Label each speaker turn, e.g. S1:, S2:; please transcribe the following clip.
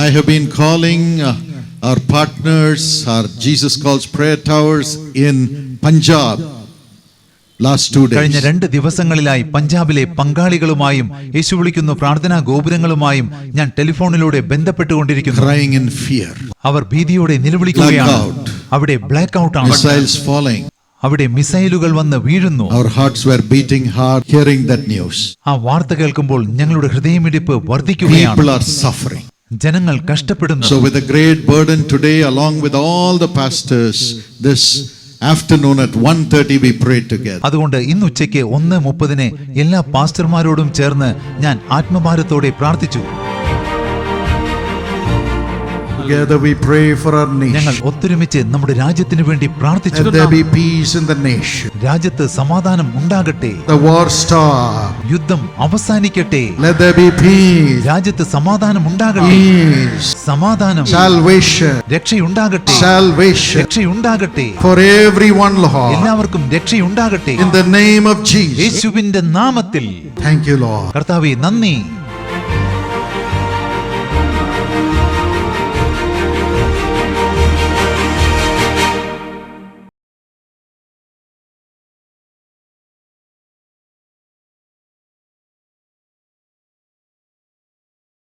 S1: I have been calling our partners, our Jesus Calls Prayer Towers in Punjab last 2 days.
S2: കഴിഞ്ഞ 2 ദിവസങ്ങളിലായി പഞ്ചാബിലെ പങ്കാളികളുമായും യേശു വിളിക്കുന്ന പ്രാർത്ഥനാ ഗോപുരങ്ങളുമായും ഞാൻ ടെലിഫോണിലൂടെ ബന്ധപ്പെട്ടുകൊണ്ടിരിക്കുന്നു.
S1: Crying in fear.
S2: അവർ ഭീതിയോടെ നിലവിളിക്കുകയാണ്. അവിടെ ബ്ലാക്ക് ഔട്ട് ആണ്.
S1: Missiles falling.
S2: അവിടെ മിസൈലുകൾ വന്ന് വീഴുന്നു.
S1: Our hearts were beating hard hearing that news.
S2: ആ വാർത്ത കേൾക്കുമ്പോൾ ഞങ്ങളുടെ ഹൃദയമിടിപ്പ് വർദ്ധിക്കുകയാണ്.
S1: People are suffering.
S2: ജനങ്ങൾ കഷ്ടപ്പെടുന്നു.
S1: So with a great burden today, along with all the pastors, this afternoon at 1:30 we prayed together.
S2: അതുകൊണ്ട് ഇന്ന് ഉച്ചയ്ക്ക് 1:30 എല്ലാ പാസ്റ്റർമാരോടും ചേർന്ന് ഞാൻ ആത്മഭാരത്തോടെ പ്രാർത്ഥിച്ചു.
S1: Together we pray for our nation.
S2: ഞങ്ങൾ ഒത്തൊരുമിച്ച് നമ്മുടെ രാജ്യത്തിന് വേണ്ടി പ്രാർത്ഥിച്ചു.
S1: Let there be peace in the nation.
S2: രാജ്യത്ത് സമാധാനം ഉണ്ടാകട്ടെ.
S1: The war stop.
S2: യുദ്ധം അവസാനിക്കട്ടെ.
S1: Let there be peace.
S2: രാജ്യത്ത് സമാധാനം ഉണ്ടാകട്ടെ.
S1: Peace.
S2: സമാധാനം.
S1: Salvation.
S2: രക്ഷയുണ്ടാകട്ടെ.
S1: Salvation.
S2: രക്ഷയുണ്ടാകട്ടെ.
S1: For everyone, Lord.
S2: എല്ലാവർക്കും രക്ഷയുണ്ടാകട്ടെ.
S1: In the name of Jesus.
S2: യേശുവിന്റെ നാമത്തിൽ.
S1: Thank you, Lord.
S2: കർത്താവേ നന്ദി.